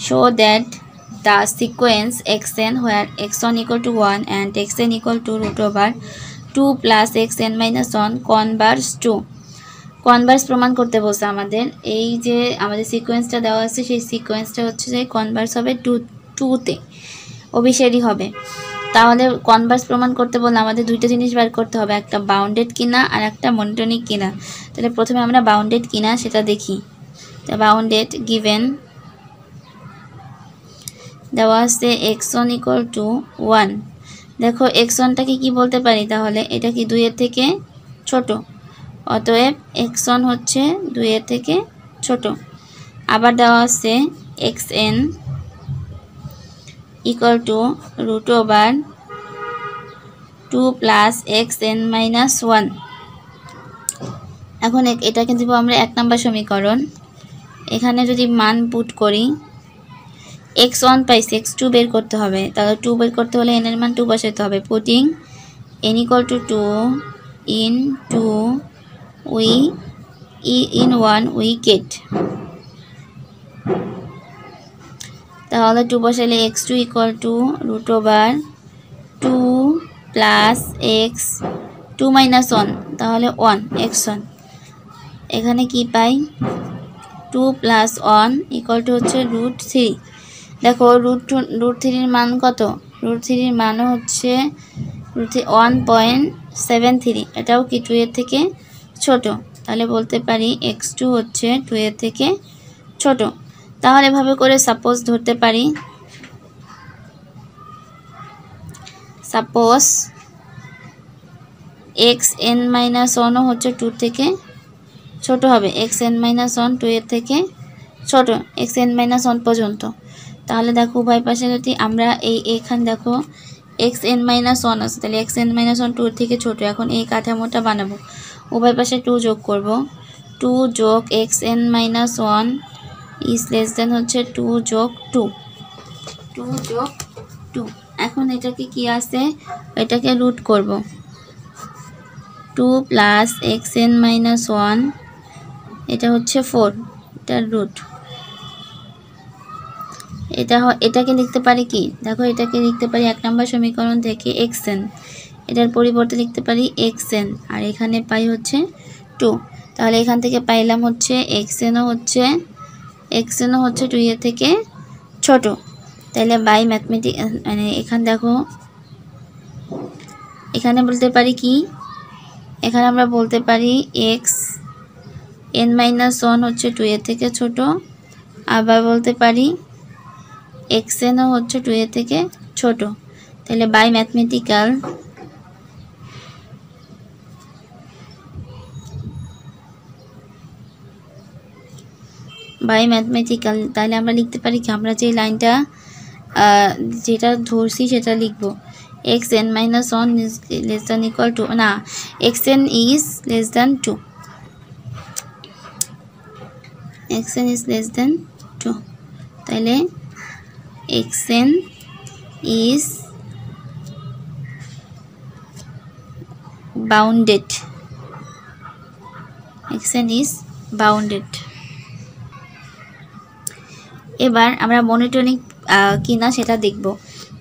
show that the sequence xn where x1 equal to 1 and xn equal to root over 2 plus xn minus 1 converge to Converse প্রমাণ করতে বলছে আমাদের। এই যে আমাদের সিকোয়েন্সটা দেওয়া আছে সেই সিকোয়েন্সটা হচ্ছে যে কনভার্স হবে টুতে, অভিসারী হবে। তাহলে কনভার্স প্রমাণ করতে বললে আমাদের দুইটা জিনিস বের করতে হবে, একটা বাউন্ডেড কিনা আর একটা মনোটোনিক কিনা। তাহলে প্রথমে আমরা বাউন্ডেড কিনা সেটা দেখি। তো বাউন্ডেড গিভেন দেওয়া আছে x1 ইকুয়াল টু 1। দেখো x1টাকে কি বলতে পারি, তাহলে এটা কি 2 এর থেকে ছোট, অতএব x1 হচ্ছে 2 এর থেকে ছোট। আবার দেওয়া আছে xn equal to root over 2 plus xn minus 1। এখন এটাকে দিব আমরা 1 নম্বর সমীকরণ। এখানে যদি মান পুট করি, x1 পাইছি, x2 বের করতে হবে, তাহলে 2 বের করতে হলে n এর মান 2 বসাইতে হবে। Putting n equal to 2 in 2 in 1 we get, তাহলে 2 বসাইলে x2 equal to root over 2 plus x 2 minus 1, তাহলে 1 x1। এখানে কি পাই, 2 প্লাস 1 ইকুয়াল টু হচ্ছে রুট 3। দেখো রুট 3 এর মান কত, রুট 3 এর মানও হচ্ছে 1.73, এটাও কি 2 এর থেকে ছোট। তাহলে বলতে পারি x2 হচ্ছে 2 এর থেকে ছোট। তাহলে এভাবে করে সাপোজ ধরতে পারি, সাপোজ xn মাইনাস 1 হচ্ছে 2 থেকে ছোট হবে, xn মাইনাস 1 2 এর থেকে ছোট, xn মাইনাস 1 পর্যন্ত। তাহলে দেখো উভয় পাশে যদি আমরা এখানে দেখো xn মাইনাস 1 আছে, তাহলে xn মাইনাস 1 2 এর থেকে ছোট। এখন এই কাঠামোটা বানাবো, উভয় পাশে 2 যোগ করব, 2 যোগ xn minus 1 is less than হচ্ছে 2 যোগ 2, 2 যোগ 2। এখন এটাকে কি আছে, এটাকে রুট করব, 2 প্লাস xn মাইনাস 1 এটা হচ্ছে 4, এটার রুট। এটাকে লিখতে পারি কি, দেখো এটাকে লিখতে পারি 1 নম্বর সমীকরণ থেকে xn, এটার পরিবর্তে লিখতে পারি xn, আর এখানে পাই হচ্ছে 2। তাহলে এখান থেকে পাইলাম হচ্ছে xn হচ্ছে 2 এর থেকে ছোট। তাহলে বাই ম্যাথমেটিক মানে এখানে দেখো এখানে বলতে পারি কি, এখানে আমরা বলতে পারি xn মাইনাস 1 হচ্ছে 2 এর থেকে ছোট। আবার বলতে পারি xn হচ্ছে 2 এর থেকে ছোট। তাহলে বাই ম্যাথমেটিক্যাল তাহলে আমরা লিখতে পারি কি, আমরা যে লাইনটা যেটা ধরছি সেটা লিখব, xn minus 1 is less than equal to, না xn is less than 2, xn is less than 2। তাহলে xn is bounded, xn is bounded। এবার আমরা মনোটোনিক কিনা সেটা দেখব।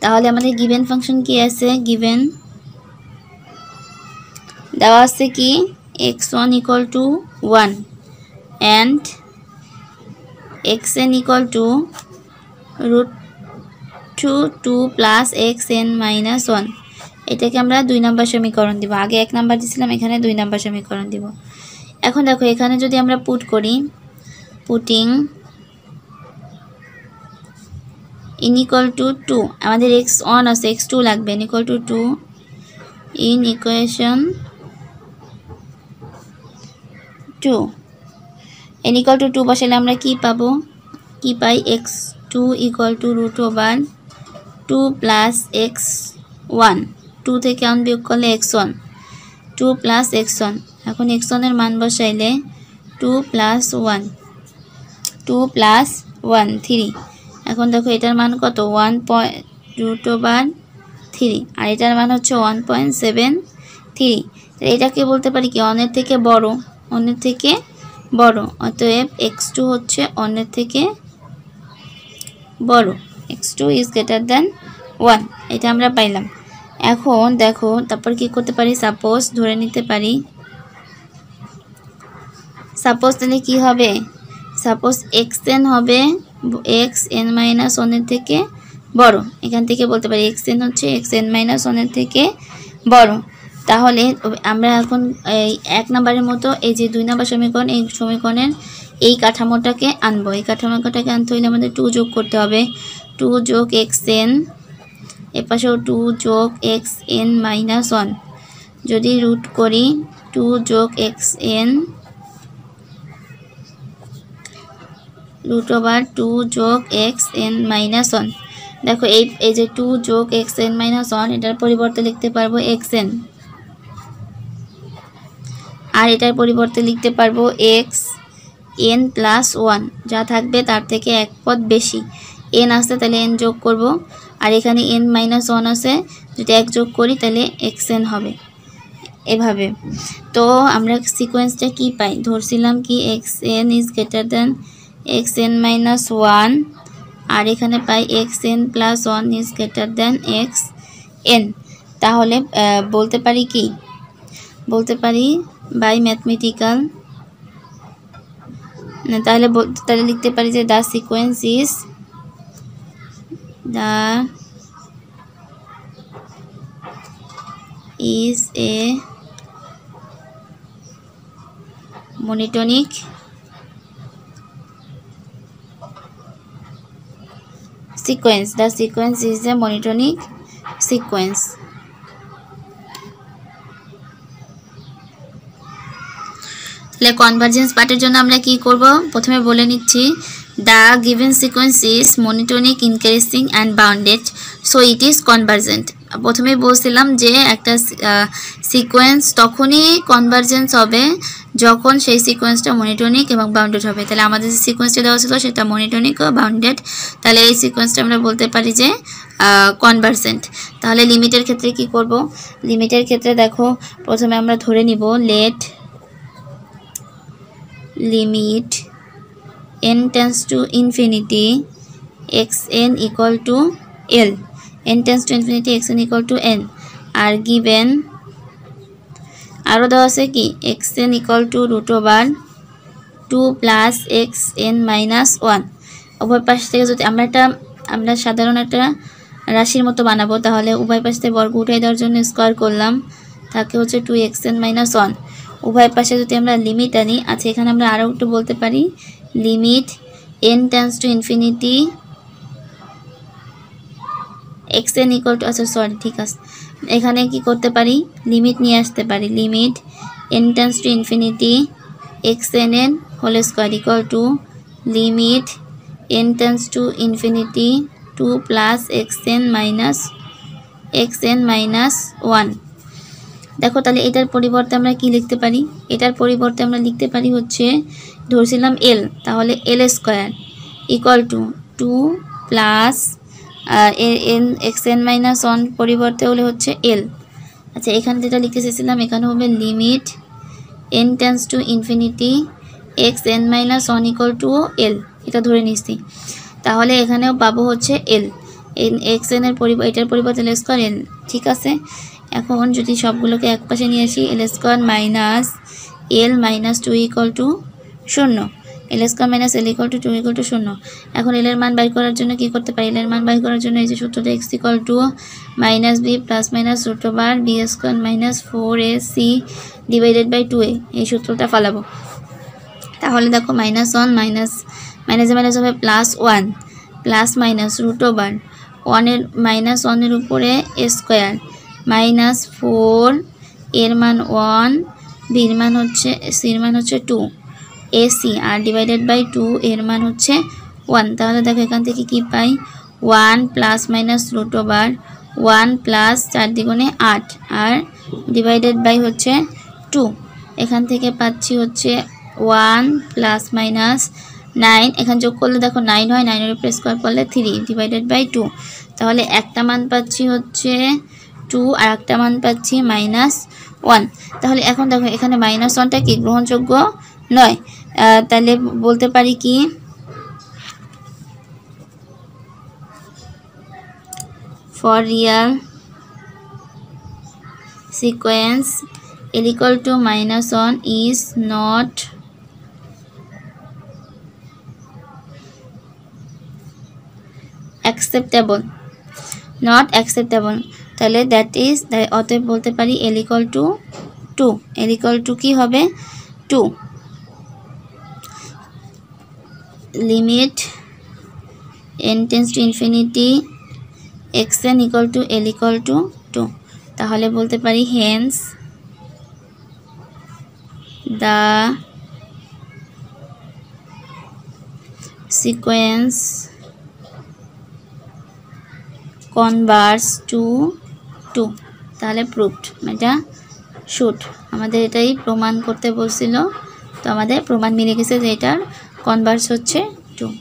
তাহলে আমাদের গিভেন ফাংশন কি আছে, গিভেন দেওয়া আছে কি x1 equal to 1 and xn equal to root 2 plus xn minus 1। এটাকে আমরা 2 নম্বর সমীকরণ দিব, আগে 1 নম্বর দিয়েছিলাম, এখানে 2 নম্বর সমীকরণ দিব। এখন দেখো এখানে যদি আমরা পুট করি, পুটিং n ইকুয়াল টু 2, আমাদের x1 আছে, x2 লাগবে, n equal to 2 in equation 2, n equal to 2 বসালে আমরা কি পাবো, কি পাই, x2 equal to root over 2 plus x1, 2 থেকে 1 বিয়োগ করলে x1, 2 প্লাস x1। এখন x1 এর মান বসাইলে 2 প্লাস 1 3। এখন দেখো এটার মান কত, 1.3, আর এটার মান হচ্ছে 1.73। এটাকে বলতে পারি কি, অন্যের থেকে বড়, অন্যের থেকে বড়, অতএব x2 হচ্ছে অন্যের থেকে বড়, x2 ইজ গ্রেটার দেন 1, এটা আমরা পাইলাম। এখন দেখো তারপর কি করতে পারি, সাপোজ ধরে নিতে পারি, সাপোজ তাহলে কি হবে, সাপোজ xn হবে xn-1 এর থেকে বড়, এখান থেকে বলতে পারি xn হচ্ছে xn-1 এর থেকে বড়। তাহলে আমরা এখন এই 1 নম্বরের মতো এই যে 2 নম্বর সমীকরণ, এই সমীকরণের এই কাঠামোটাকে আনবো। এই কাঠামোটাকে আনতে হলে আমাদের 2 যোগ করতে হবে, 2 যোগ xn, এর পাশেও 2 যোগ xn-1, যদি রুট করি 2 যোগ xn √2 যোগ xn-1। দেখো এই যে 2 যোগ xn-1, এটার পরিবর্তে লিখতে পারবো xn, আর এটার পরিবর্তে লিখতে পারবো xn প্লাস 1, যা থাকবে তার থেকে এক পদ বেশি, n আসছে তাহলে n যোগ করব, আর এখানে n-1 আছে, যদি 1 যোগ করি তাহলে xn হবে, এভাবে। তো আমরা সিকোয়েন্সটা কি পাই, ধরছিলাম কি xn is greater than xn-1, আর এখানে পাই xn plus 1 is greater than xn। তাহলে বলতে পারি কি, বলতে পারি বাই ম্যাথমেটিক্যাল, তাহলে লিখতে পারি যে the sequence is a monotonic sequence. The sequence is a monotonic sequence. তাহলে কনভারজেন্স পার্টের জন্য আমরা কি করব, প্রথমে বলে নিচ্ছি, the given sequence is monotonic, increasing and bounded, so it is convergent. প্রথমে বলছিলাম যে একটা সিকোয়েন্স তখনই কনভারজেন্স হবে যখন সেই সিকোয়েন্সটা মনোটনিক এবং বাউন্ডেড হবে। তাহলে আমাদের যে সিকোয়েন্সটা দেওয়া ছিল সেটা মনোটনিক ও বাউন্ডেড, তাহলে এই সিকোয়েন্সটা আমরা বলতে পারি যে কনভারজেন্ট। তাহলে লিমিটের ক্ষেত্রে কি করব, লিমিটের ক্ষেত্রে দেখো প্রথমে আমরা ধরে নিব let limit n tends to infinity xn equal to l, n tends to infinity xn equal to n, আর given আরও দেওয়া আছে কি xn equal to √2 plus xn-1। উভয় পাশ থেকে যদি আমরা সাধারণ একটা রাশির মতো বানাবো, তাহলে উভয় পাশ থেকে বর্গ উঠাই দেওয়ার জন্য স্কোয়ার করলাম, থাকে হচ্ছে 2 xn-1। উভয় পাশে যদি আমরা লিমিট আনি, আচ্ছা এখানে আমরা আরও একটু বলতে পারি limit n tends to infinity xn equal to, আচ্ছা সরি ঠিক আছে, এখানে কি করতে পারি লিমিট নিয়ে আসতে পারি, limit n tends to infinity xn whole square equal to limit n tends to infinity 2 plus xn-1। দেখো তাহলে এটার পরিবর্তে আমরা কি লিখতে পারি, এটার পরিবর্তে আমরা লিখতে পারি হচ্ছে ধরছিলাম l, তাহলে l square equal to 2 plus xn-1 পরিবর্তে হলে হচ্ছে l। আচ্ছা এখানে যেটা লিখতে চেয়েছিলাম এখানে হবে limit n tends to infinity xn-1 equal to l, এটা ধরে নিচ্ছি। তাহলে এখানেও পাবো হচ্ছে l, xn এর এটার পরিবর্তে l স্কোয়ার l, ঠিক আছে। এখন যদি সবগুলোকে এক পাশে নিয়ে আসি, l square minus l minus 2 equal to 0, l square minus l equal to 2 equal to 0। এখন l এর মান বাই করার জন্য কি করতে পারি, l এর মান বাই করার জন্য এই যে সূত্রটা x equal to minus b plus minus √2 b square minus 4ac divided by 2a, এই সূত্রটা ফলাবো। তাহলে দেখো -1 মাইনাস মাইনাস হবে +1 প্লাস মাইনাস √2 1 এর -1 এর উপরে স্কোয়ার মাইনাস 4, এর মান 1, বির মান হচ্ছে সির মান হচ্ছে 2 ac, আর ডিভাইডেড বাই 2 এর মান হচ্ছে 1। তাহলে দেখো এখান থেকে কি পাই 1 প্লাস মাইনাস √2 1 প্লাস 4 দ্বিগুণে 8, আর ডিভাইডেড বাই হচ্ছে 2, এখান থেকে পাচ্ছি হচ্ছে 1 প্লাস মাইনাস 9, এখানে যোগ করলে দেখো 9 হয়, 9 এর উপরে স্কোয়ার করলে 3 ডিভাইডেড বাই 2। তাহলে একটা মান পাচ্ছি হচ্ছে 2 আর একটা মান পাচ্ছি -1। তাহলে এখন দেখো এখানে -1টা কি গ্রহণযোগ্য নয়, তাহলে বলতে পারি কি for real sequence L equal to -1 is not acceptable, not acceptable, তাহলে দ্যাট ইজ, অতএব বলতে পারি L equal to 2, L equal to কি হবে 2, limit n tends to infinity xn equal to L equal to 2, তাহলে বলতে পারি hence the sequence converge to 2, তাহলে প্রুভড, এটা শুড, আমাদের এটাই প্রমাণ করতে বলছিল, তো আমাদের প্রমাণ মিলে গেছে যে এটার কনভার্জ হচ্ছে 2।